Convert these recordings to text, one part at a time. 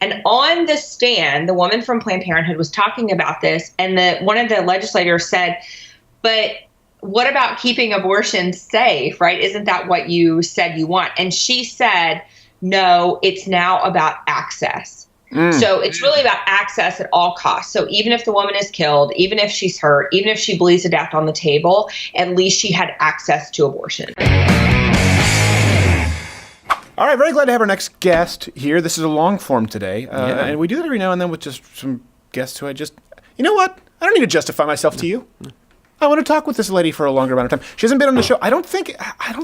And on the stand, the woman from Planned Parenthood was talking about this, and one of the legislators said, but what about keeping abortion safe, right? Isn't that what you said you want? And she said, no, it's now about access. So it's really about access at all costs. So even if the woman is killed, even if she's hurt, even if she bleeds to death on the table, at least she had access to abortion. All right, very glad to have our next guest here. This is a long form today. And we do that every now and then with just some guests who you know what? I don't need to justify myself to you. I want to talk with this lady for a longer amount of time. She hasn't been on the show. I don't think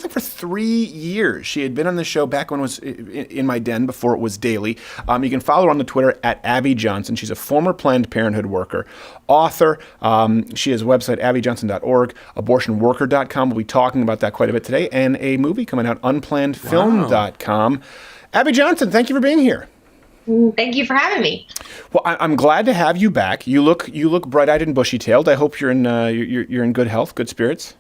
for 3 years. She had been on the show back when it was in my den before it was daily. You can follow her on the Twitter at Abby Johnson. She's a former Planned Parenthood worker, author. She has a website, abbyjohnson.org, abortionworker.com. We'll be talking about that quite a bit today, and a movie coming out, unplannedfilm.com. Wow. Abby Johnson, thank you for being here. Thank you for having me. Well, I'm glad to have you back. You look bright-eyed and bushy-tailed. I hope you're in good health, good spirits.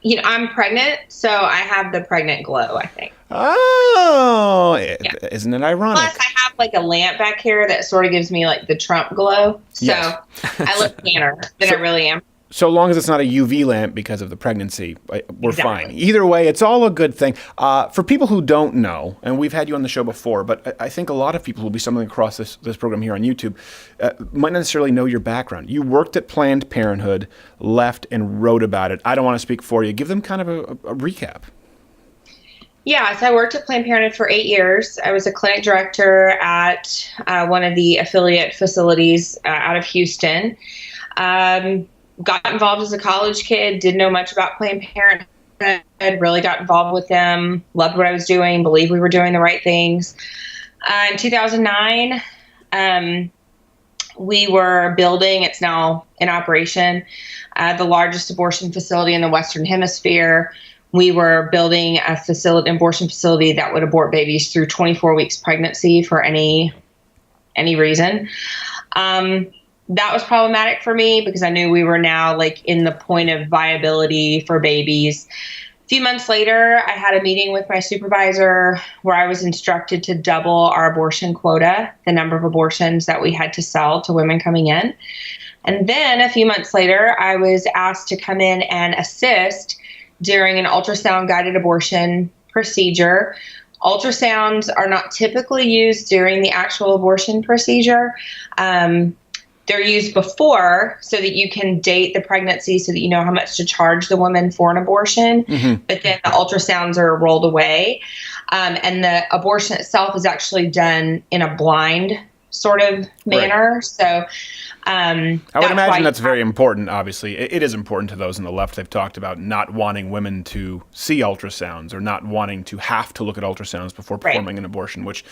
You know, I'm pregnant, so I have the pregnant glow, I think. Oh, yeah. Isn't it ironic? Plus, I have like a lamp back here that sort of gives me like the Trump glow. So yes. I look tanner than I really am. So long as it's not a UV lamp because of the pregnancy, we're fine. Either way, it's all a good thing. For people who don't know, and we've had you on the show before, but I think a lot of people who will be stumbling across this program here on YouTube might not necessarily know your background. You worked at Planned Parenthood, left, and wrote about it. I don't want to speak for you. Give them kind of a recap. Yeah, so I worked at Planned Parenthood for 8 years. I was a clinic director at one of the affiliate facilities out of Houston. Got involved as a college kid, didn't know much about Planned Parenthood, really got involved with them, loved what I was doing, believed we were doing the right things. In 2009, we were building, it's now in operation, the largest abortion facility in the Western Hemisphere. We were building an abortion facility that would abort babies through 24 weeks pregnancy for any reason. That was problematic for me because I knew we were now like in the point of viability for babies. A few months later, I had a meeting with my supervisor where I was instructed to double our abortion quota, the number of abortions that we had to sell to women coming in. And then a few months later, I was asked to come in and assist during an ultrasound-guided abortion procedure. Ultrasounds are not typically used during the actual abortion procedure. They're used before so that you can date the pregnancy so that you know how much to charge the woman for an abortion. Mm-hmm. But then the ultrasounds are rolled away. And the abortion itself is actually done in a blind sort of manner. Right. So I would imagine that's very important, obviously. It is important to those on the left. They've talked about not wanting women to see ultrasounds or not wanting to have to look at ultrasounds before performing an abortion, which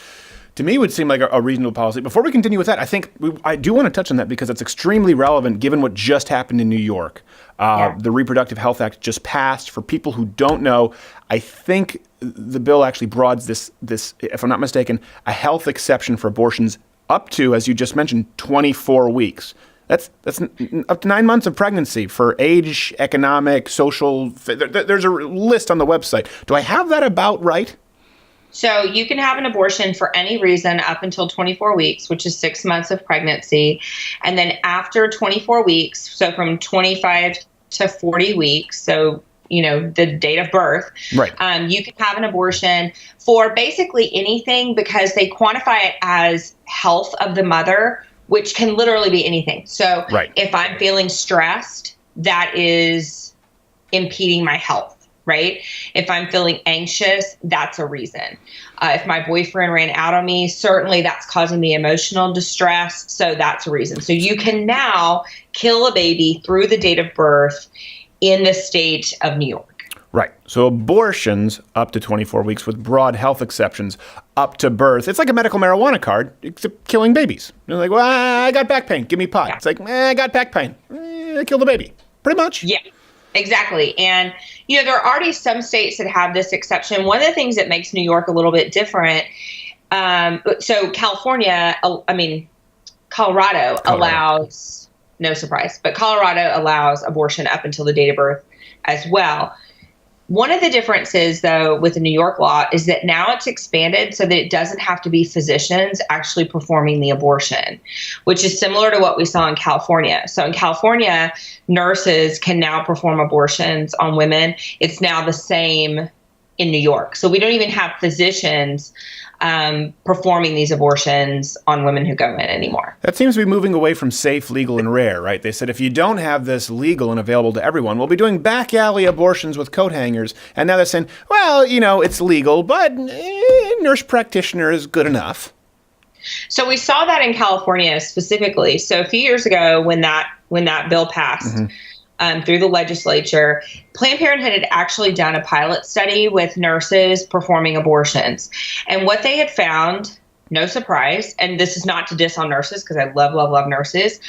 to me would seem like a reasonable policy. Before we continue with that, I think I do want to touch on that because it's extremely relevant given what just happened in New York. The Reproductive Health Act just passed. For people who don't know, I think the bill actually broadens this, if I'm not mistaken, a health exception for abortions up to, as you just mentioned, 24 weeks. That's up to 9 months of pregnancy for age, economic, social. There's a list on the website. Do I have that about right? So you can have an abortion for any reason up until 24 weeks, which is 6 months of pregnancy. And then after 24 weeks, so from 25 to 40 weeks, so, you know, the date of birth, right. You can have an abortion for basically anything because they quantify it as health of the mother, which can literally be anything. So if I'm feeling stressed, that is impeding my health. Right? If I'm feeling anxious, that's a reason. If my boyfriend ran out on me, certainly that's causing me emotional distress. So that's a reason. So you can now kill a baby through the date of birth in the state of New York. Right. So abortions up to 24 weeks with broad health exceptions up to birth. It's like a medical marijuana card, except killing babies. They're like, well, I got back pain. Give me pot. Yeah. It's like, I got back pain. Kill the baby. Pretty much. Yeah. Exactly. And, you know, there are already some states that have this exception. One of the things that makes New York a little bit different. So Colorado allows, no surprise, but Colorado allows abortion up until the date of birth as well. One of the differences, though, with the New York law is that now it's expanded so that it doesn't have to be physicians actually performing the abortion, which is similar to what we saw in California. So in California, nurses can now perform abortions on women. It's now the same in New York. So we don't even have physicians performing these abortions on women who go in anymore. That seems to be moving away from safe, legal, and rare, right? They said if you don't have this legal and available to everyone, we'll be doing back alley abortions with coat hangers. And now they're saying, well, it's legal, but nurse practitioner is good enough. So we saw that in California specifically. So a few years ago when that bill passed, through the legislature, Planned Parenthood had actually done a pilot study with nurses performing abortions. And what they had found, no surprise, and this is not to diss on nurses because I love, love, love nurses,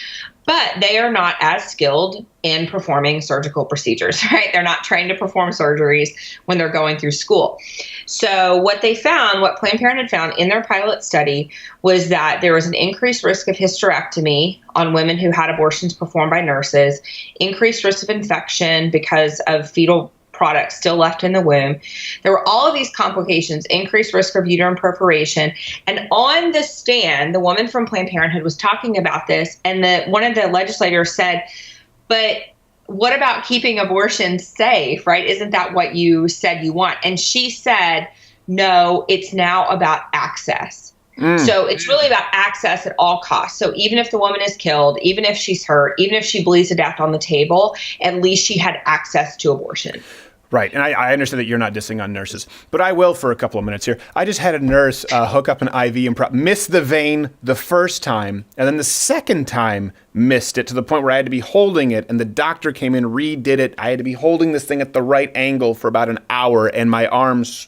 but they are not as skilled in performing surgical procedures, right? They're not trained to perform surgeries when they're going through school. So what Planned Parenthood found in their pilot study was that there was an increased risk of hysterectomy on women who had abortions performed by nurses, increased risk of infection because of fetal products still left in the womb. There were all of these complications, increased risk of uterine perforation. And on the stand, the woman from Planned Parenthood was talking about this, and one of the legislators said, but what about keeping abortions safe, right? Isn't that what you said you want? And she said, no, it's now about access. So it's really about access at all costs. So even if the woman is killed, even if she's hurt, even if she bleeds to death on the table, at least she had access to abortion. Right. And I understand that you're not dissing on nurses, but I will for a couple of minutes here. I just had a nurse hook up an IV and miss the vein the first time, and then the second time missed it to the point where I had to be holding it, and the doctor came in, redid it. I had to be holding this thing at the right angle for about an hour, and my arms,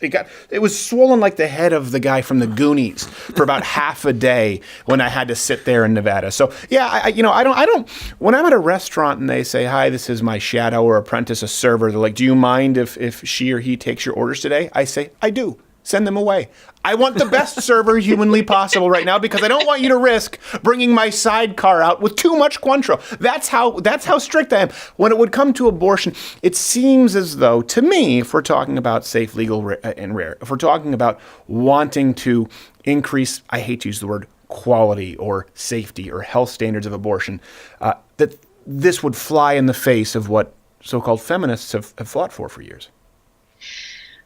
it was swollen like the head of the guy from the Goonies for about half a day when I had to sit there in Nevada. So yeah, I don't, when I'm at a restaurant and they say, hi, this is my shadow or apprentice, a server, they're like, do you mind if she or he takes your orders today? I say, I do. Send them away. I want the best server humanly possible right now because I don't want you to risk bringing my sidecar out with too much Cointreau. That's how strict I am. When it would come to abortion, it seems as though, to me, if we're talking about safe, legal, and rare, if we're talking about wanting to increase, I hate to use the word quality or safety or health standards of abortion, that this would fly in the face of what so-called feminists have fought for years.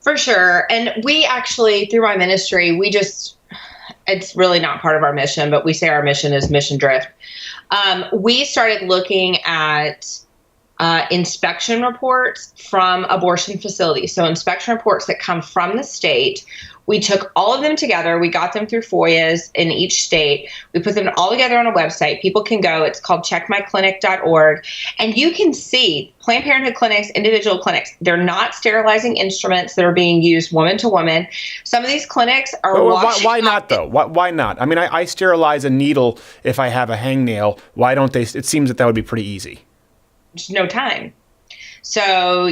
For sure. And we actually, through my ministry, it's really not part of our mission, but we say our mission is mission drift. We started looking at inspection reports from abortion facilities. So inspection reports that come from the state. We took all of them together. We got them through FOIAs in each state. We put them all together on a website. People can go. It's called checkmyclinic.org. And you can see Planned Parenthood clinics, individual clinics. They're not sterilizing instruments that are being used woman to woman. Some of these clinics are washing. Why not, though? Why not? I mean, I sterilize a needle if I have a hangnail. Why don't they? It seems that would be pretty easy. Just no time. So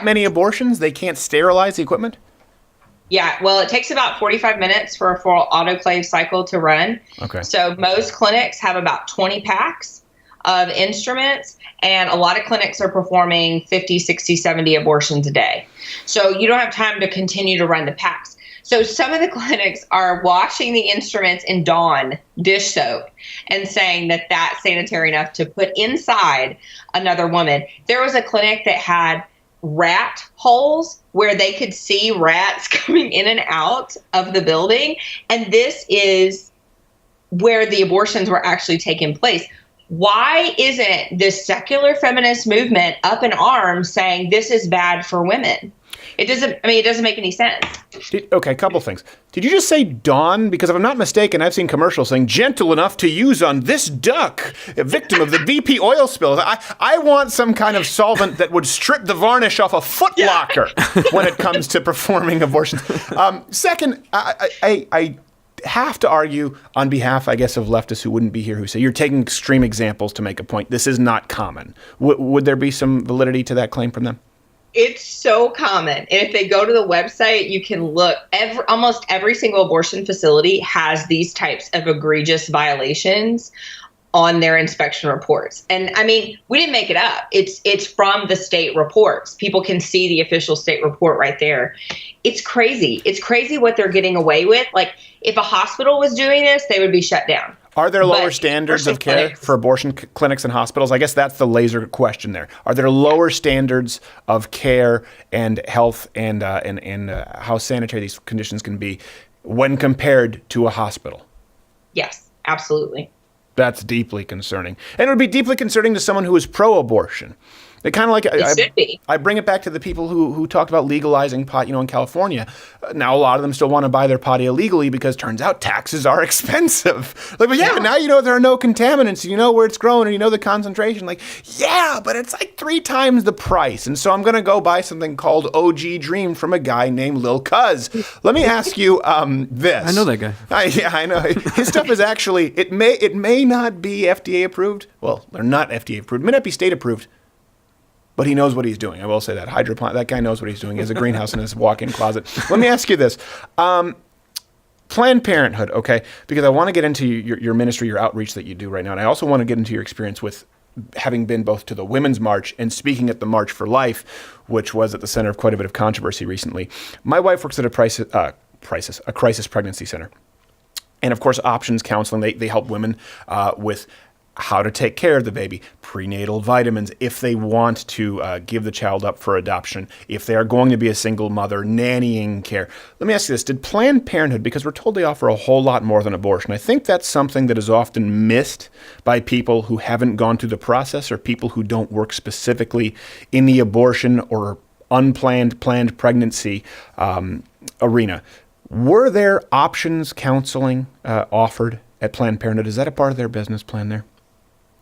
many abortions? They can't sterilize the equipment? Yeah, well, it takes about 45 minutes for a full autoclave cycle to run. Okay. So most clinics have about 20 packs of instruments, and a lot of clinics are performing 50, 60, 70 abortions a day. So you don't have time to continue to run the packs. So some of the clinics are washing the instruments in Dawn dish soap and saying that that's sanitary enough to put inside another woman. There was a clinic that had rat holes where they could see rats coming in and out of the building. And this is where the abortions were actually taking place. Why isn't this secular feminist movement up in arms saying this is bad for women? It doesn't make any sense. Okay, a couple things. Did you just say Dawn? Because if I'm not mistaken, I've seen commercials saying gentle enough to use on this duck, a victim of the BP oil spill. I want some kind of solvent that would strip the varnish off a Foot Locker when it comes to performing abortions. Second, I have to argue on behalf, I guess, of leftists who wouldn't be here, who say you're taking extreme examples to make a point. This is not common. Would there be some validity to that claim from them? It's so common. And if they go to the website, you can look. Almost every single abortion facility has these types of egregious violations on their inspection reports. And I mean, we didn't make it up. It's from the state reports. People can see the official state report right there. It's crazy. It's crazy what they're getting away with. Like, if a hospital was doing this, they would be shut down. Are there lower standards of care for abortion clinics and hospitals? I guess that's the laser question there. Are there lower standards of care and health and how sanitary these conditions can be when compared to a hospital? Yes, absolutely. That's deeply concerning. And it would be deeply concerning to someone who is pro-abortion. It kind of like I bring it back to the people who talked about legalizing pot, in California. Now a lot of them still want to buy their pot illegally because turns out taxes are expensive. Like, but yeah, but now there are no contaminants. You know where it's grown and you know the concentration. Like, yeah, but it's like 3 times the price. And so I'm going to go buy something called OG Dream from a guy named Lil Cuz. Let me ask you this. I know that guy. I know. His stuff is actually, it may not be FDA approved. Well, they're not FDA approved. It may not be state approved. But he knows what he's doing. I will say that. Hydroponic, that guy knows what he's doing. He has a greenhouse in his walk-in closet. Let me ask you this. Planned Parenthood, okay? Because I want to get into your ministry, your outreach that you do right now. And I also want to get into your experience with having been both to the Women's March and speaking at the March for Life, which was at the center of quite a bit of controversy recently. My wife works at a crisis pregnancy center. And, of course, options counseling, they help women with how to take care of the baby, prenatal vitamins, if they want to give the child up for adoption, if they are going to be a single mother, nannying care. Let me ask you this. Did Planned Parenthood, because we're told they offer a whole lot more than abortion, I think that's something that is often missed by people who haven't gone through the process or people who don't work specifically in the abortion or unplanned, planned pregnancy arena. Were there options counseling offered at Planned Parenthood? Is that a part of their business plan there?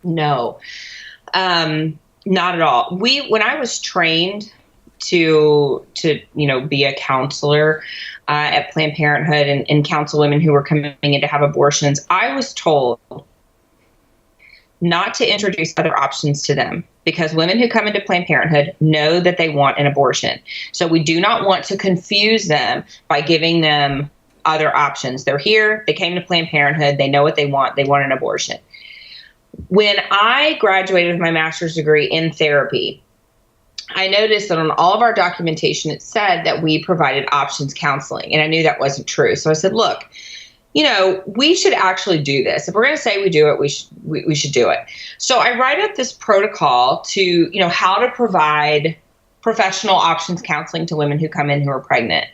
No, not at all. When I was trained to be a counselor at Planned Parenthood and counsel women who were coming in to have abortions, I was told not to introduce other options to them because women who come into Planned Parenthood know that they want an abortion. So we do not want to confuse them by giving them other options. They're here. They came to Planned Parenthood. They know what they want. They want an abortion. When I graduated with my master's degree in therapy, I noticed that on all of our documentation, it said that we provided options counseling, and I knew that wasn't true. So I said, look, we should actually do this. If we're going to say we do it, we should do it. So I write up this protocol to, how to provide professional options counseling to women who come in who are pregnant.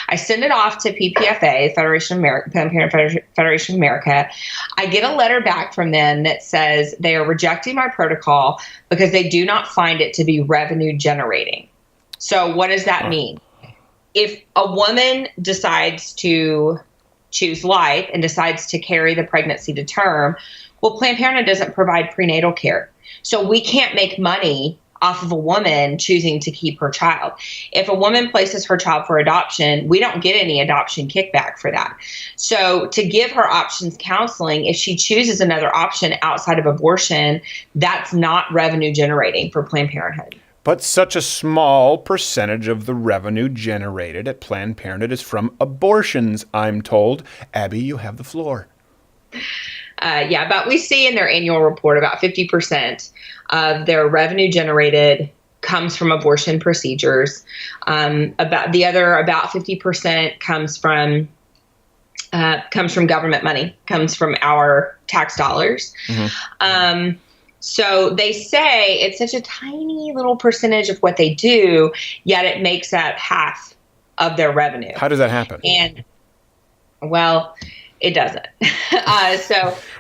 I send it off to PPFA, Planned Parenthood Federation of America. I get a letter back from them that says they are rejecting my protocol because they do not find it to be revenue generating. So what does that mean? If a woman decides to choose life and decides to carry the pregnancy to term, well, Planned Parenthood doesn't provide prenatal care. So we can't make money off of a woman choosing to keep her child. If a woman places her child for adoption, we don't get any adoption kickback for that. So to give her options counseling, if she chooses another option outside of abortion, that's not revenue generating for Planned Parenthood. But such a small percentage of the revenue generated at Planned Parenthood is from abortions, I'm told. Abby, you have the floor. But we see in their annual report about 50% of their revenue generated comes from abortion procedures. About 50% comes from government money, comes from our tax dollars. Mm-hmm. So they say it's such a tiny little percentage of what they do, yet it makes up half of their revenue. How does that happen? And it doesn't. I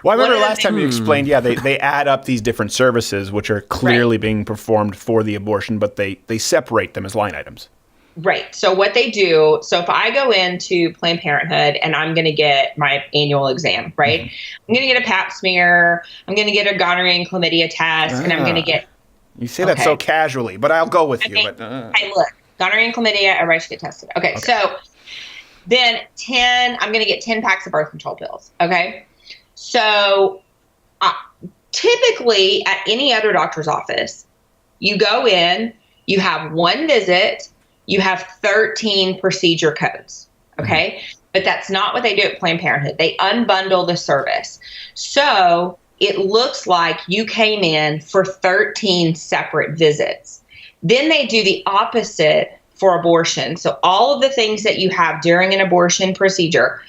remember last time you explained, they add up these different services, which are clearly being performed for the abortion, but they separate them as line items. Right. So what they do, if I go into Planned Parenthood and I'm going to get my annual exam, right? Mm-hmm. I'm going to get a pap smear. I'm going to get a gonorrhea and chlamydia test, and I'm going to get... You say that so casually, but I'll go with you. But Hey, look, gonorrhea and chlamydia, everybody should get tested. Okay. So then I'm going to get 10 packs of birth control pills. Okay. So typically at any other doctor's office, you go in, you have one visit, you have 13 procedure codes. Okay. Mm-hmm. But that's not what they do at Planned Parenthood. They unbundle the service. So it looks like you came in for 13 separate visits. Then they do the opposite for abortion. So all of the things that you have during an abortion procedure,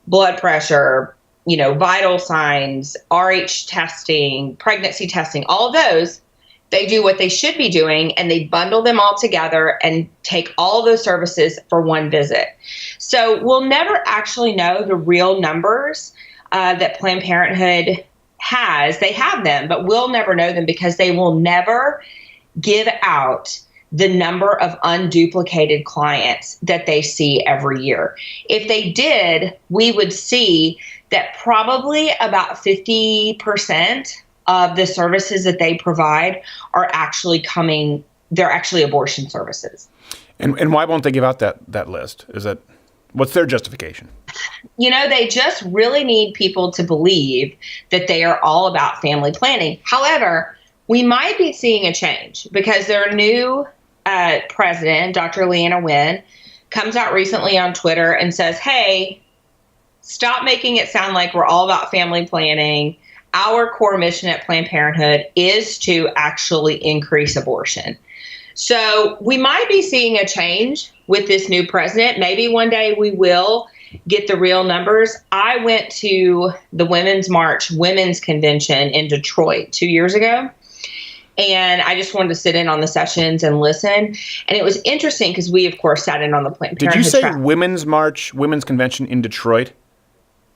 blood pressure, vital signs, RH testing, pregnancy testing, all of those, they do what they should be doing, and they bundle them all together and take all of those services for one visit. So we'll never actually know the real numbers that Planned Parenthood has. They have them, but we'll never know them because they will never give out the number of unduplicated clients that they see every year. If they did, we would see that probably about 50% of the services that they provide are actually they're actually abortion services. And why won't they give out that list? What's their justification? They just really need people to believe that they are all about family planning. However, we might be seeing a change because their new president, Dr. Leanna Wen, comes out recently on Twitter and says, hey, stop making it sound like we're all about family planning. Our core mission at Planned Parenthood is to actually increase abortion. So we might be seeing a change with this new president. Maybe one day we will get the real numbers. I went to the Women's March Women's Convention in Detroit 2 years ago. And I just wanted to sit in on the sessions and listen. And it was interesting because we, of course, sat in on the Planned Parenthood. Did you say Women's March Women's Convention in Detroit?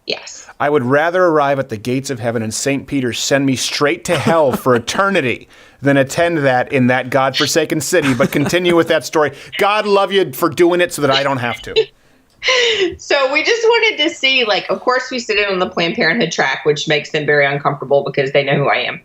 Yes. I would rather arrive at the gates of heaven and St. Peter send me straight to hell for eternity than attend that in that godforsaken city. But continue with that story. God love you for doing it so that I don't have to. So we just wanted to see, of course we sit in on the Planned Parenthood track, which makes them very uncomfortable because they know who I am.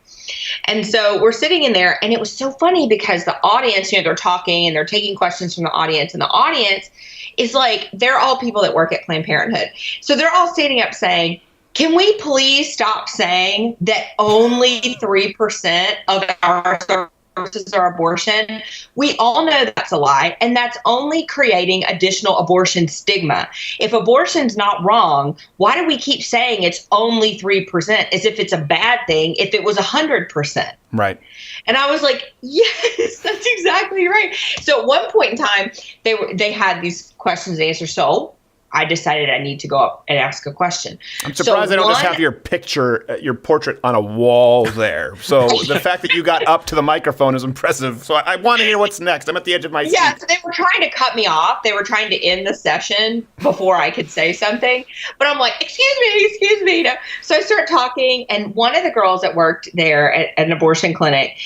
And so we're sitting in there, and it was so funny because the audience, they're talking and they're taking questions from the audience, and the audience is they're all people that work at Planned Parenthood. So they're all standing up saying, can we please stop saying that only 3% of our services are abortion? We all know that's a lie, and that's only creating additional abortion stigma. If abortion's not wrong, why do we keep saying it's only 3% as if it's a bad thing if it was 100%? Right. And I was like, yes, that's exactly right. So at one point in time, they had these questions and answers. So I decided I need to go up and ask a question. I'm surprised they don't just have your picture, your portrait on a wall there. So the fact that you got up to the microphone is impressive. So I want to hear what's next. I'm at the edge of my seat. Yeah, so they were trying to cut me off. They were trying to end the session before I could say something. But I'm like, excuse me. So I start talking, and one of the girls that worked there at an abortion clinic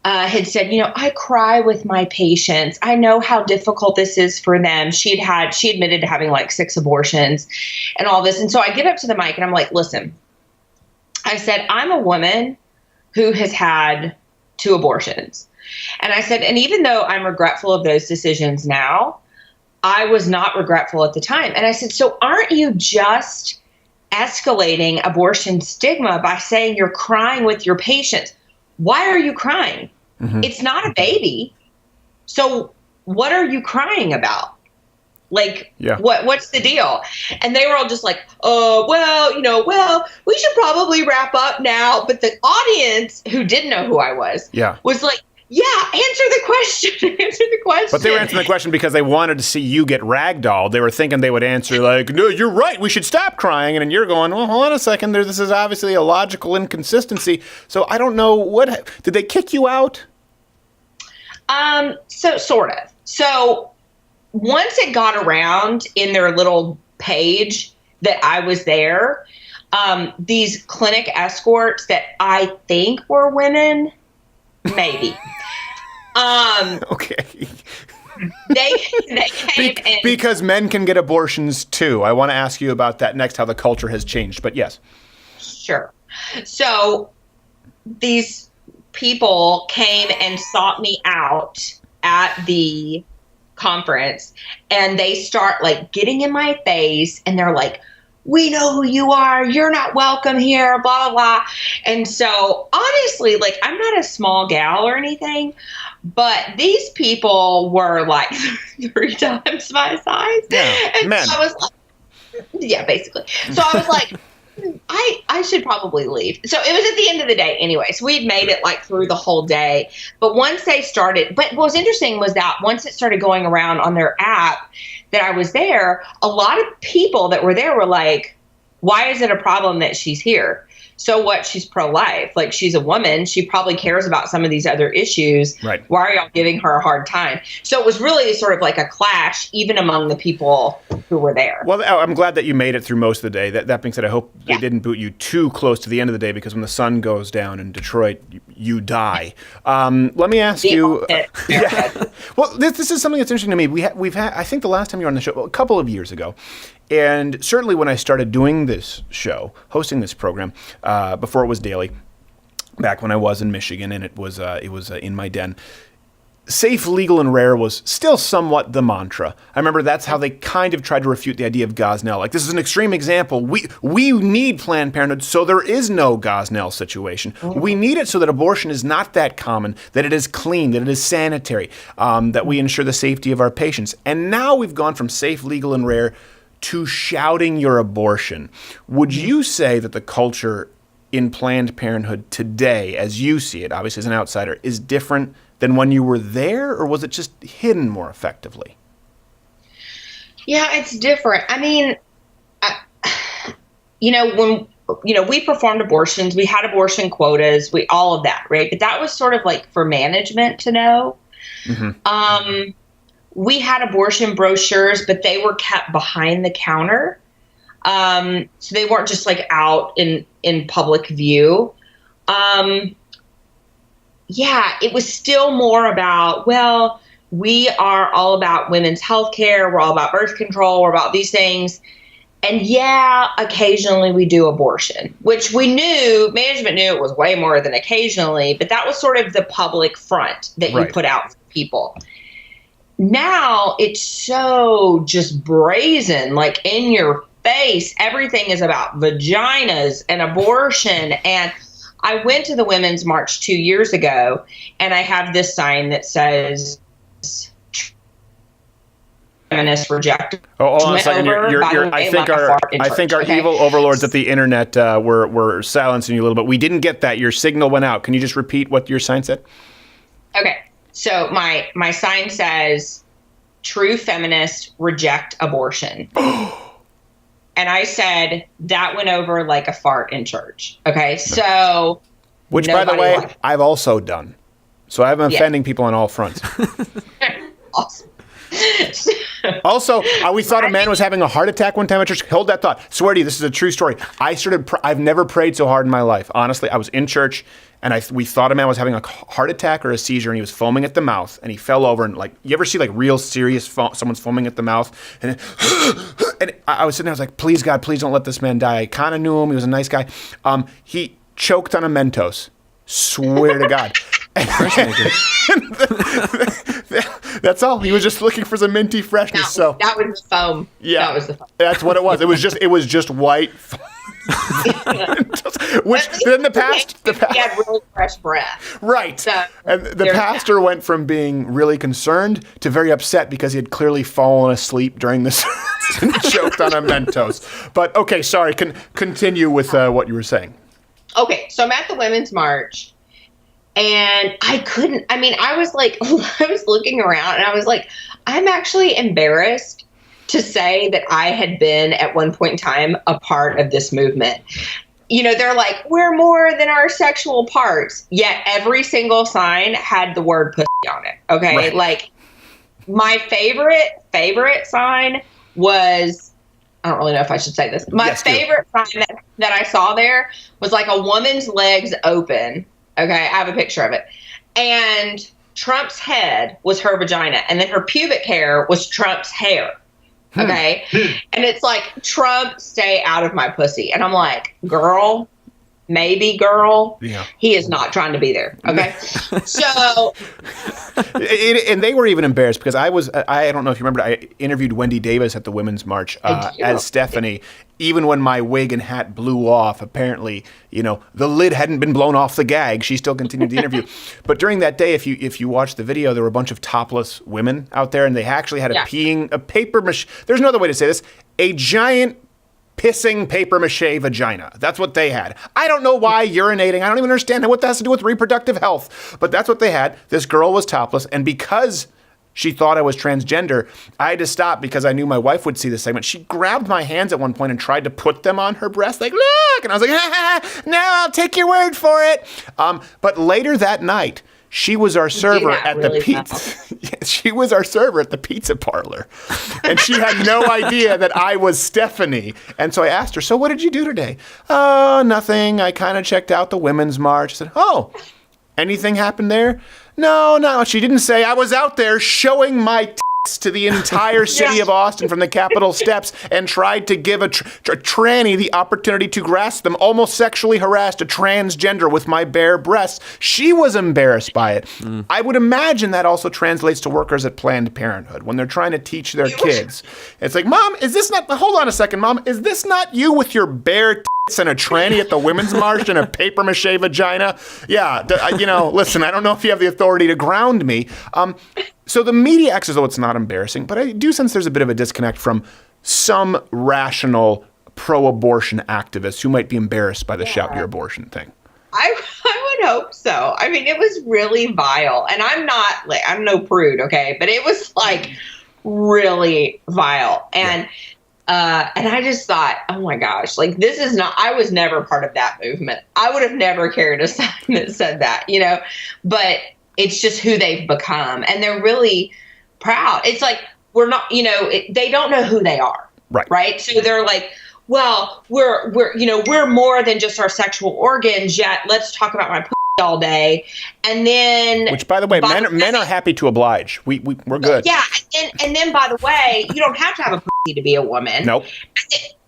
had said, I cry with my patients. I know how difficult this is for them. She admitted to having 6 abortions and all this. And so I get up to the mic and I'm like, listen, I said, I'm a woman who has had 2 abortions. And I said, and even though I'm regretful of those decisions now, I was not regretful at the time. And I said, so aren't you just escalating abortion stigma by saying you're crying with your patients? Why are you crying? Mm-hmm. It's not a baby. So what are you crying about? What's the deal? And they were all just like, we should probably wrap up now. But the audience, who didn't know who I was, was like, yeah, answer the question. But they were answering the question because they wanted to see you get ragdolled. They were thinking they would answer no, you're right, we should stop crying. And then you're going, well, hold on a second. This is obviously a logical inconsistency. So I don't know did they kick you out? So sort of. So once it got around in their little page that I was there, these clinic escorts that I think were women, maybe. Okay. They came in. Because men can get abortions too. I want to ask you about that next, how the culture has changed, but yes. Sure. So these people came and sought me out at the conference, and they start getting in my face, and they're like, we know who you are. You're not welcome here, blah, blah, blah. And so honestly, I'm not a small gal or anything, but these people were 3 times my size. Yeah, and men. so I was basically. So I was like, I should probably leave. So it was at the end of the day anyway. So we'd made it like through the whole day. But once they started, but what was interesting was that once it started going around on their app that I was there, a lot of people that were there were like, why is it a problem that she's here? So what? She's pro-life. Like, she's a woman. She probably cares about some of these other issues. Right. Why are y'all giving her a hard time? So it was really sort of like a clash, even among the people who were there. Well, I'm glad that you made it through most of the day. That being said, I hope they didn't boot you too close to the end of the day, because when the sun goes down in Detroit, you die. Let me ask you. Well, this is something that's interesting to me. We've had. I think the last time you were on the show, a couple of years ago. And certainly when I started doing this show, hosting this program, before it was daily, back when I was in Michigan and it was in my den, safe, legal, and rare was still somewhat the mantra. I remember that's how they kind of tried to refute the idea of Gosnell. Like, this is an extreme example. We need Planned Parenthood so there is no Gosnell situation. We need it so that abortion is not that common, that it is clean, that it is sanitary, that we ensure the safety of our patients. And now we've gone from safe, legal, and rare to shouting your abortion. Would you say that the culture in Planned Parenthood today, as you see it, obviously as an outsider, is different than when you were there, or was it just hidden more effectively? Yeah, it's different. I mean, we performed abortions, we had abortion quotas, all of that, right? But that was sort of like for management to know. Mm-hmm. We had abortion brochures, but they were kept behind the counter. So they weren't just like out in public view. It was still more about, well, we are all about women's health care. We're all about birth control. We're about these things. And occasionally we do abortion, which management knew it was way more than occasionally, but that was sort of the public front that you put out for people. Now it's so just brazen, like in your face. Everything is about vaginas and abortion. And I went to the Women's March 2 years ago, and I have this sign that says, feminists reject. Oh, hold on a second. I think our evil overlords at the internet were silencing you a little bit. We didn't get that. Your signal went out. Can you just repeat what your sign said? Okay. So my sign says, true feminists reject abortion. And I said, that went over like a fart in church. Okay. So. Which, by the way, I've also done. So I've been offending people on all fronts. Awesome. Also, we thought a man was having a heart attack one time at church. Hold that thought. Swear to you, this is a true story. I've never prayed so hard in my life. Honestly, I was in church, and we thought a man was having a heart attack or a seizure, and he was foaming at the mouth, and he fell over, and like, you ever see like real serious someone's foaming at the mouth? And I was sitting there, I was like, please God, please don't let this man die. I kind of knew him. He was a nice guy. He choked on a Mentos. Swear to God. That's all. He was just looking for some minty freshness. That was the foam. Yeah, that was the foam. That's what it was. It was just white. Which then the pastor had really fresh breath. Right. So, and the pastor went from being really concerned to very upset because he had clearly fallen asleep during the service and choked on a Mentos. But okay, sorry. Continue with what you were saying. Okay, so I'm at the Women's March. And I was like, I was looking around and I was like, I'm actually embarrassed to say that I had been at one point in time a part of this movement. They're like, we're more than our sexual parts. Yet every single sign had the word pussy on it. Okay. Right. Like, my favorite sign was, I don't really know if I should say this. My favorite sign that I saw there was like a woman's legs open. Okay, I have a picture of it. And Trump's head was her vagina. And then her pubic hair was Trump's hair. Okay? And it's like, Trump, stay out of my pussy. And I'm like, girl, maybe girl. Yeah. He is not trying to be there. Okay? So. And they were even embarrassed because I don't know if you remember, I interviewed Wendy Davis at the Women's March as Stephanie. Even when my wig and hat blew off, apparently, the lid hadn't been blown off the gag. She still continued the interview. But during that day, if you watch the video, there were a bunch of topless women out there, and they actually had a paper machine. There's no other way to say this. A giant pissing paper mache vagina. That's what they had. I don't know why urinating. I don't even understand what that has to do with reproductive health. But that's what they had. This girl was topless. And because she thought I was transgender, I had to stop because I knew my wife would see the segment. She grabbed my hands at one point and tried to put them on her breast. Like, look! And I was like, no, I'll take your word for it. But later that night, she was our server at the pizza. She was our server at the pizza parlor, and she had no idea that I was Stephanie. And so I asked her, "So what did you do today?" "Oh, nothing. I kind of checked out the Women's March." I said, "Oh, anything happened there?" No. She didn't say I was out there showing my tits to the entire city of Austin from the Capitol steps and tried to give a tranny the opportunity to grasp them, almost sexually harassed a transgender with my bare breasts. She was embarrassed by it. I would imagine that also translates to workers at Planned Parenthood when they're trying to teach their kids. It's like, Mom, is this not, hold on a second, Mom, is this not you with your bare tits and a tranny at the Women's March and a paper mache vagina? Yeah, listen, I don't know if you have the authority to ground me. So the media acts as though it's not embarrassing, but I do sense there's a bit of a disconnect from some rational pro-abortion activists who might be embarrassed by the shout your abortion thing. I would hope so. I mean, it was really vile, and I'm no prude, okay, but it was like really vile, and I just thought, oh my gosh, like this is not. I was never part of that movement. I would have never carried a sign that said that, but it's just who they've become. And they're really proud. It's like, we're not, they don't know who they are. Right. So they're like, well, we're more than just our sexual organs yet. Let's talk about my pussy all day. And then, which by the way, men are happy to oblige. We're good. Yeah. And then by the way, you don't have to have a pussy to be a woman. Nope.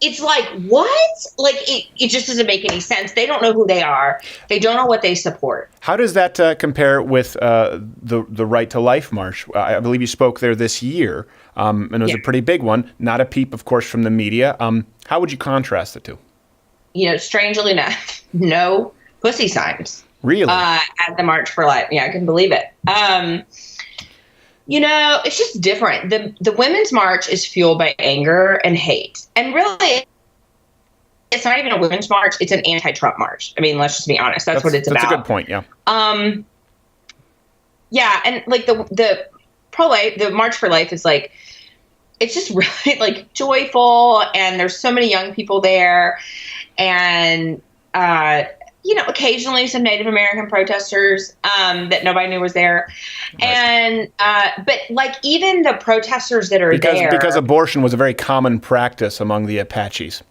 It's like, what? Like, it just doesn't make any sense. They don't know who they are. They don't know what they support. How does that compare with the Right to Life March? I believe you spoke there this year, and it was a pretty big one. Not a peep, of course, from the media. How would you contrast the two? Strangely enough, no pussy signs. Really? At the March for Life. Yeah, I can believe it. It's just different. The Women's March is fueled by anger and hate. And really, it's not even a women's march. It's an anti-Trump march. I mean, let's just be honest. That's what it's about. That's a good point, yeah. Yeah, and like the pro-life, the March for Life is like, it's just really like joyful, and there's so many young people there. And, occasionally some Native American protesters that nobody knew was there. Right. And but like even the protesters that are there. Because abortion was a very common practice among the Apaches.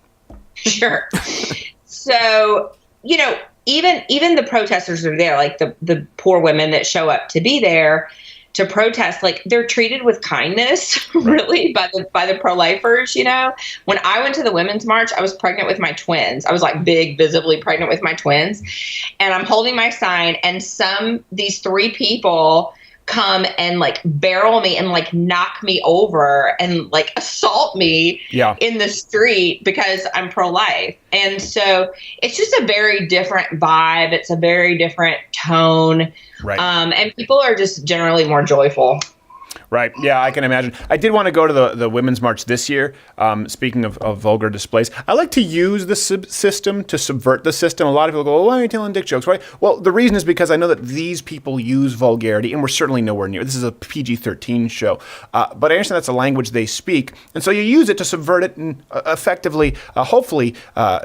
Sure. So, even the protesters that are there, like the poor women that show up to be there to protest, like they're treated with kindness, really, by the pro-lifers. When I went to the Women's March, I was pregnant with my twins. I was like big, visibly pregnant with my twins, and I'm holding my sign, and these three people come and like barrel me and like knock me over and like assault me in the street because I'm pro-life. And so it's just a very different vibe. It's a very different tone. Right. And people are just generally more joyful. Right. Yeah, I can imagine. I did want to go to the Women's March this year. Speaking of vulgar displays, I like to use the system to subvert the system. A lot of people go, why are you telling dick jokes? Right? Well, the reason is because I know that these people use vulgarity, and we're certainly nowhere near. This is a PG-13 show. But I understand that's a language they speak. And so you use it to subvert it and effectively, hopefully,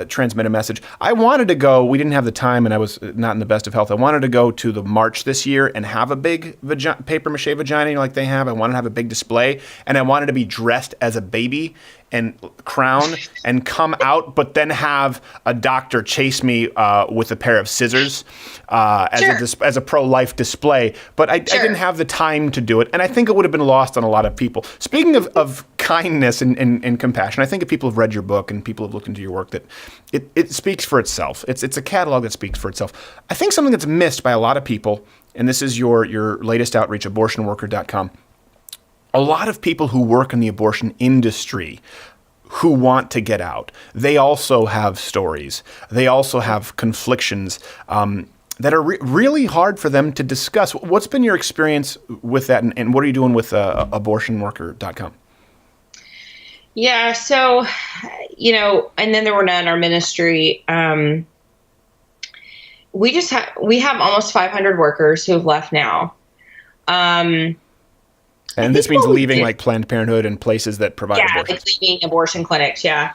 transmit a message. I wanted to go. We didn't have the time, and I was not in the best of health. I wanted to go to the march this year and have a big paper mache vagina like they have. I wanted to have a big display, and I wanted to be dressed as a baby and crown and come out, but then have a doctor chase me with a pair of scissors as a pro-life display. But I didn't have the time to do it, and I think it would have been lost on a lot of people. Speaking of kindness and compassion, I think if people have read your book and people have looked into your work, that it speaks for itself. It's a catalog that speaks for itself. I think something that's missed by a lot of people, and this is your latest outreach, abortionworker.com, a lot of people who work in the abortion industry who want to get out, they also have stories. They also have conflictions that are really hard for them to discuss. What's been your experience with that, and what are you doing with abortionworker.com? Yeah. So, and then there were none in our ministry. We have almost 500 workers who have left now. And this means leaving like Planned Parenthood and places that provide abortions. Like leaving abortion clinics. Yeah.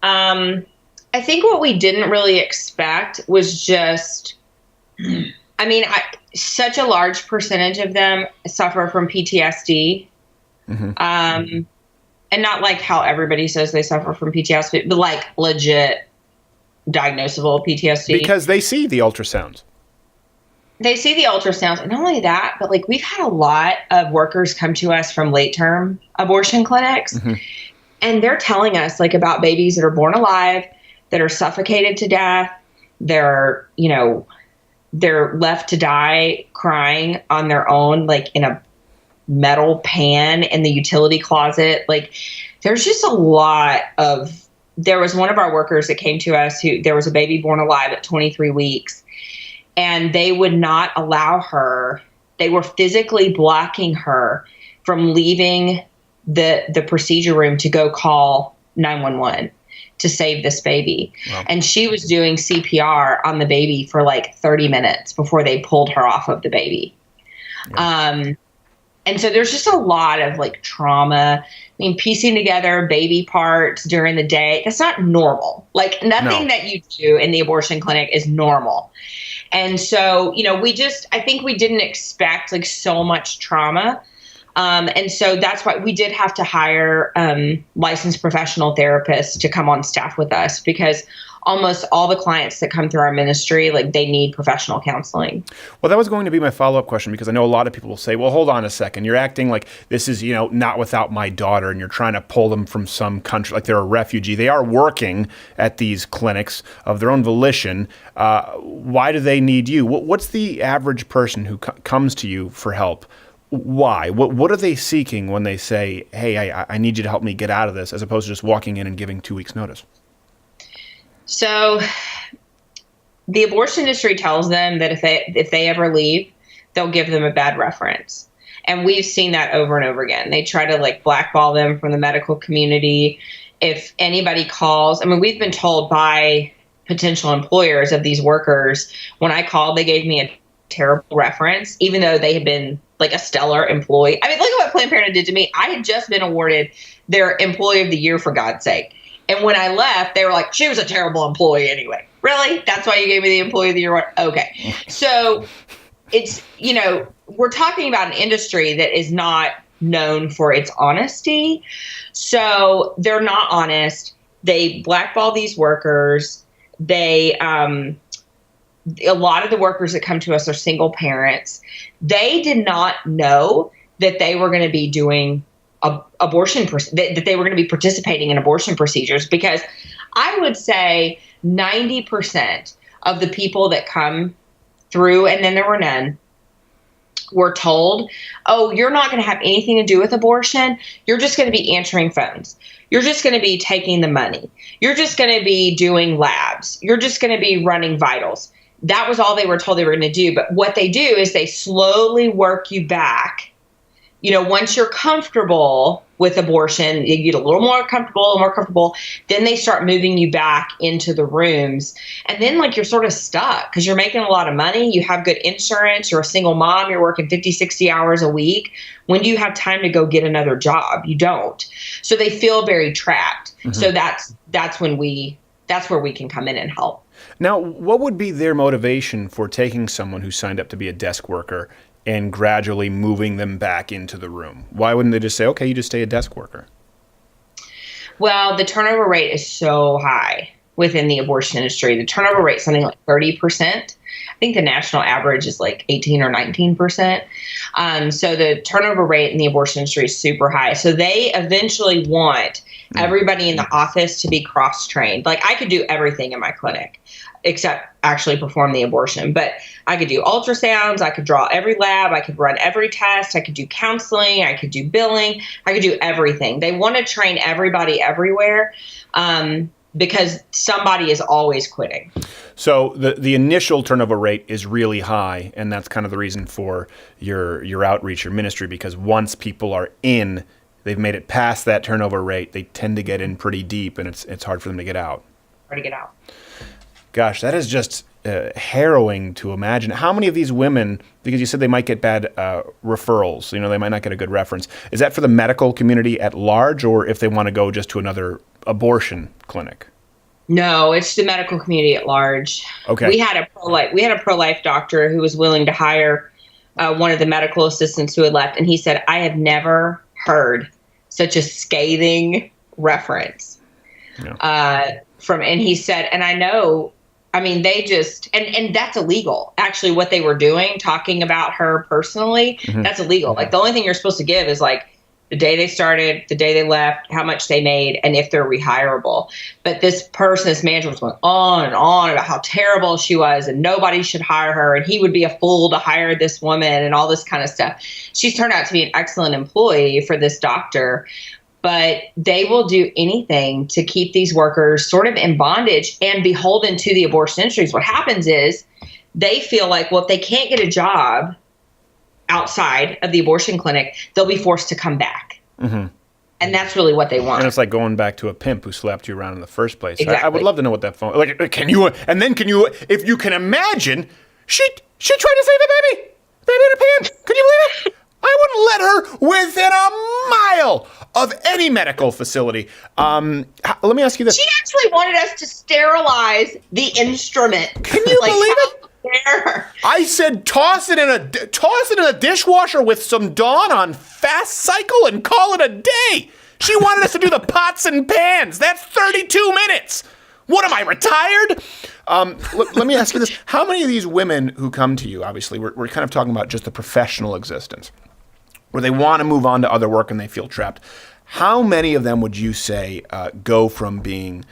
I think what we didn't really expect was just, such a large percentage of them suffer from PTSD. Mm-hmm. And not like how everybody says they suffer from PTSD, but like legit diagnosable PTSD. Because they see the ultrasounds. They see the ultrasounds. And not only that, but like we've had a lot of workers come to us from late term abortion clinics. Mm-hmm. And they're telling us like about babies that are born alive, that are suffocated to death. They're left to die crying on their own, like in a metal pan in the utility closet. Like there's just a lot of, there was one of our workers that came to us who there was a baby born alive at 23 weeks and they would not allow her. They were physically blocking her from leaving the procedure room to go call 911 to save this baby. Wow. And she was doing CPR on the baby for like 30 minutes before they pulled her off of the baby. Yeah. And so there's just a lot of like trauma. Piecing together baby parts during the day, that's not normal. Like nothing that you do in the abortion clinic is normal. And so, I think we didn't expect like so much trauma. And so that's why we did have to hire licensed professional therapists to come on staff with us, because almost all the clients that come through our ministry, like they need professional counseling. Well, that was going to be my follow-up question, because I know a lot of people will say, well, hold on a second. You're acting like this is, not without my daughter, and you're trying to pull them from some country, like they're a refugee. They are working at these clinics of their own volition. Why do they need you? What's the average person who comes to you for help? Why? What are they seeking when they say, hey, I need you to help me get out of this, as opposed to just walking in and giving 2 weeks notice? So the abortion industry tells them that if they ever leave, they'll give them a bad reference. And we've seen that over and over again. They try to like blackball them from the medical community. If anybody calls, we've been told by potential employers of these workers, when I called, they gave me a terrible reference, even though they had been like a stellar employee. Look at what Planned Parenthood did to me. I had just been awarded their Employee of the Year, for God's sake. And when I left, they were like, she was a terrible employee anyway. Really? That's why you gave me the Employee of the Year? Okay. So it's, we're talking about an industry that is not known for its honesty. So they're not honest. They blackball these workers. A lot of the workers that come to us are single parents. They did not know that they were going to be doing that they were going to be participating in abortion procedures, because I would say 90% of the people that come through, and then there were none, were told, oh, you're not going to have anything to do with abortion. You're just going to be answering phones. You're just going to be taking the money. You're just going to be doing labs. You're just going to be running vitals. That was all they were told they were going to do. But what they do is they slowly work you back. Once you're comfortable with abortion, you get a little more comfortable, then they start moving you back into the rooms. And then like you're sort of stuck because you're making a lot of money. You have good insurance. You're a single mom. You're working 50, 60 hours a week. When do you have time to go get another job? You don't. So they feel very trapped. Mm-hmm. So that's where we can come in and help. Now, what would be their motivation for taking someone who signed up to be a desk worker and gradually moving them back into the room? Why wouldn't they just say, okay, you just stay a desk worker? Well, the turnover rate is so high within the abortion industry. The turnover rate is something like 30%. I think the national average is like 18 or 19%. So the turnover rate in the abortion industry is super high. So they eventually want everybody in the office to be cross-trained. Like I could do everything in my clinic except actually perform the abortion. But I could do ultrasounds, I could draw every lab, I could run every test, I could do counseling, I could do billing, I could do everything. They want to train everybody everywhere because somebody is always quitting. So the initial turnover rate is really high, and that's kind of the reason for your outreach, your ministry, because once people are in, they've made it past that turnover rate, they tend to get in pretty deep, and it's hard for them to get out. Hard to get out. Gosh, that is just harrowing to imagine. How many of these women, because you said they might get bad referrals, they might not get a good reference. Is that for the medical community at large, or if they want to go just to another abortion clinic? No, it's the medical community at large. Okay. We had a pro-life doctor who was willing to hire one of the medical assistants who had left, and he said, "I have never heard such a scathing reference from." And he said, and I know, they just, and that's illegal. Actually, what they were doing, talking about her personally, that's illegal. Like, the only thing you're supposed to give is like the day they started, the day they left, how much they made, and if they're rehirable. But this manager was going on and on about how terrible she was and nobody should hire her, and he would be a fool to hire this woman and all this kind of stuff. She's turned out to be an excellent employee for this doctor, but they will do anything to keep these workers sort of in bondage and beholden to the abortion industry. What happens is they feel like, well, if they can't get a job outside of the abortion clinic, they'll be forced to come back. And that's really what they want. And it's like going back to a pimp who slapped you around in the first place. Exactly. I would love to know what that phone, like, can you, if you can imagine, she tried to save a baby in a pan. Could you believe it? I wouldn't let her within a mile of any medical facility. Let me ask you this. She actually wanted us to sterilize the instrument. Can you believe it? I said toss it in a dishwasher with some Dawn on fast cycle and call it a day. She wanted us to do the pots and pans. That's 32 minutes. What am I, retired? Let me ask you this. How many of these women who come to you, obviously, we're kind of talking about just the professional existence, where they want to move on to other work and they feel trapped. How many of them would you say go from being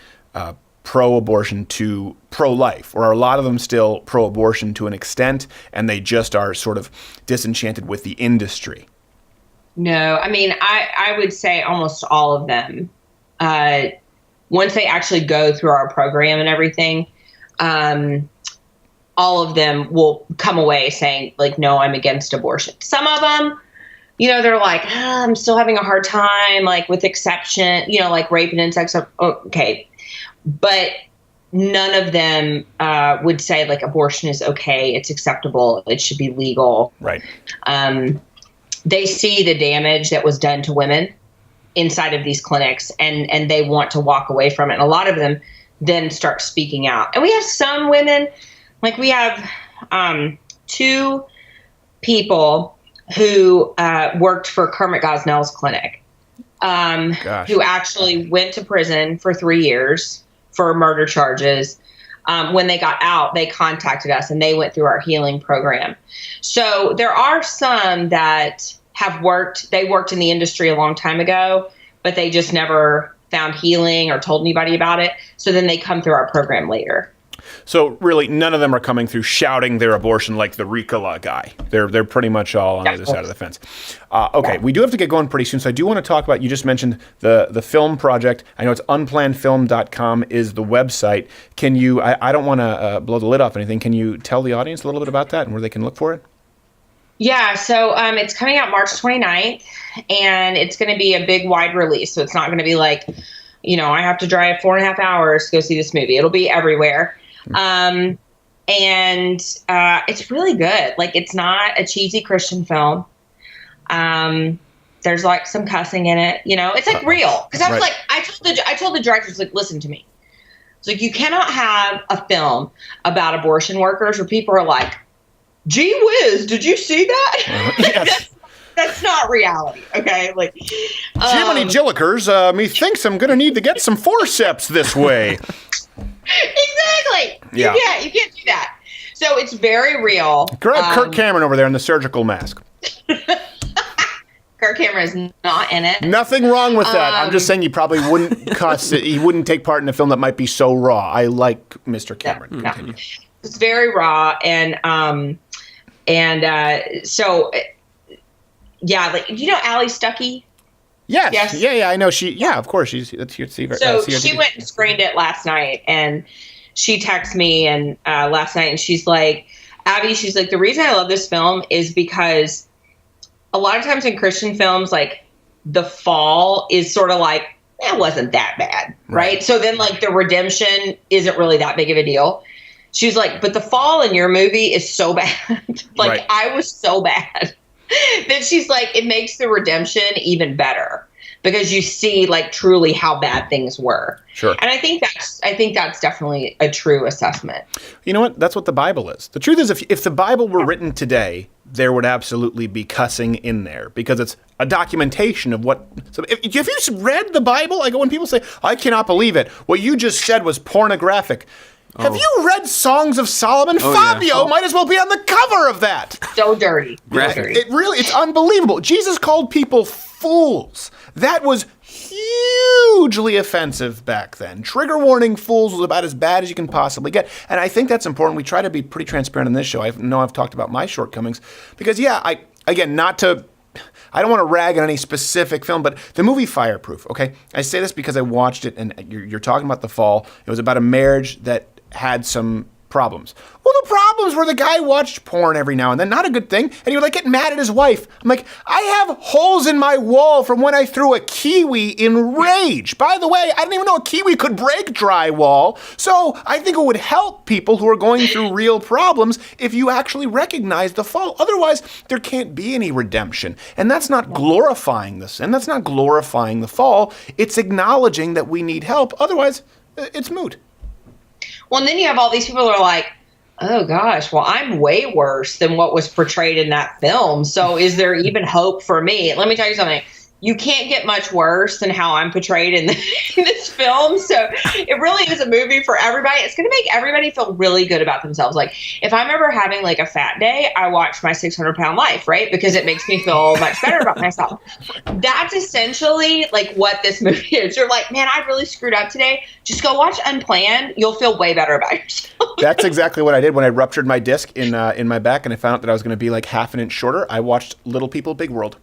pro-abortion to pro-life? Or are a lot of them still pro-abortion to an extent, and they just are sort of disenchanted with the industry? No, I would say almost all of them. Once they actually go through our program and everything, all of them will come away saying, like, no, I'm against abortion. Some of them, they're like, I'm still having a hard time, like, with exception, like rape and incest. Okay. But none of them would say, like, abortion is okay, it's acceptable, it should be legal. Right. They see the damage that was done to women inside of these clinics, and they want to walk away from it. And a lot of them then start speaking out. And we have some women, like we have 2 people who worked for Kermit Gosnell's clinic, who actually went to prison for 3 years for murder charges. When they got out, they contacted us and they went through our healing program. So there are some that they worked in the industry a long time ago, but they just never found healing or told anybody about it. So then they come through our program later. So really, none of them are coming through shouting their abortion like the Ricola guy. They're pretty much all on the other side of the fence. Okay, we do have to get going pretty soon, so I do want to talk about, you just mentioned the film project. I know it's unplannedfilm.com is the website. Can you, I don't want to blow the lid off anything, can you tell the audience a little bit about that and where they can look for it? Yeah, so it's coming out March 29th, and it's going to be a big, wide release. So it's not going to be like, I have to drive 4.5 hours to go see this movie. It'll be everywhere. And it's really good. Like, it's not a cheesy Christian film. There's like some cussing in it, it's like real. Cause I was like, I told the directors, like, listen to me. It's like, you cannot have a film about abortion workers where people are like, gee whiz, did you see that? Yes. That's not reality. Okay. Like, Jiminy Jillikers, methinks I'm going to need to get some forceps this way. Exactly. Yeah. You can't do that. So it's very real. Grab Kirk Cameron over there in the surgical mask. Kirk Cameron is not in it. Nothing wrong with that. I'm just saying he probably wouldn't cuss. He wouldn't take part in a film that might be so raw. I like Mr. Cameron. No. It's very raw, and so yeah, like, Ali Stuckey? Yes. Yeah, I know of course she's here to see her. So she went and screened it last night, and she texted me and last night, and she's like, Abby, she's like, the reason I love this film is because a lot of times in Christian films, like, the fall is sort of like, it wasn't that bad, right? So then like the redemption isn't really that big of a deal. She was like, but the fall in your movie is so bad. Like I was so bad that she's like, it makes the redemption even better because you see like truly how bad things were. Sure. And I think that's definitely a true assessment. You know what? That's what the Bible is. The truth is, if the Bible were written today, there would absolutely be cussing in there because it's a documentation of what. So if you read the Bible, like when people say, I cannot believe it, what you just said was pornographic. Have you read Songs of Solomon? Fabio might as well be on the cover of that. So dirty. It's unbelievable. Jesus called people fools. That was hugely offensive back then. Trigger warning, fools was about as bad as you can possibly get. And I think that's important. We try to be pretty transparent on this show. I know I've talked about my shortcomings because, I don't want to rag on any specific film, but the movie Fireproof, okay? I say this because I watched it, and you're talking about the fall. It was about a marriage that had some problems. Well, the problems were the guy watched porn every now and then, not a good thing, and he would like get mad at his wife. I'm like, I have holes in my wall from when I threw a kiwi in rage. By the way, I didn't even know a kiwi could break drywall, so I think it would help people who are going through real problems if you actually recognize the fall. Otherwise, there can't be any redemption, and that's not glorifying the sin. That's not glorifying the fall. It's acknowledging that we need help. Otherwise, it's moot. Well, and then you have all these people who are like, oh gosh, well, I'm way worse than what was portrayed in that film. So is there even hope for me? Let me tell you something. You can't get much worse than how I'm portrayed in this film. So it really is a movie for everybody. It's going to make everybody feel really good about themselves. Like if I'm ever having like a fat day, I watch My 600-Pound Life, right? Because it makes me feel much better about myself. That's essentially like what this movie is. You're like, man, I really screwed up today. Just go watch Unplanned. You'll feel way better about yourself. That's exactly what I did when I ruptured my disc in my back and I found out that I was going to be like half an inch shorter. I watched Little People, Big World.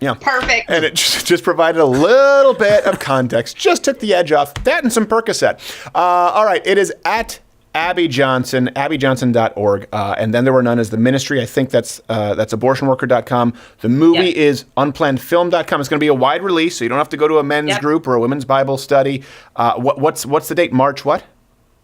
Yeah. Perfect. And it just provided a little bit of context. Just took the edge off. That and some Percocet. All right. It is at Abby Johnson, abbyjohnson.org. And then there were none as the ministry. I think that's abortionworker.com. The movie is unplannedfilm.com. It's going to be a wide release, so you don't have to go to a men's group or a women's Bible study. What's the date? March what?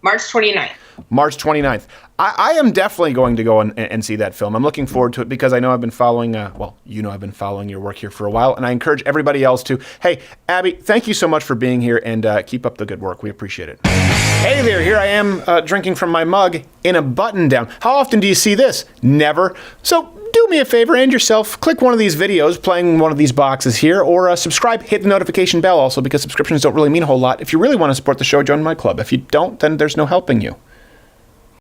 March 29th. March 29th. I am definitely going to go and see that film. I'm looking forward to it because I know I've been following, I've been following your work here for a while, and I encourage everybody else to. Hey, Abby, thank you so much for being here, and keep up the good work. We appreciate it. Hey there, here I am drinking from my mug in a button-down. How often do you see this? Never. So do me a favor and yourself, click one of these videos playing one of these boxes here, or subscribe, hit the notification bell also, because subscriptions don't really mean a whole lot. If you really want to support the show, join my club. If you don't, then there's no helping you.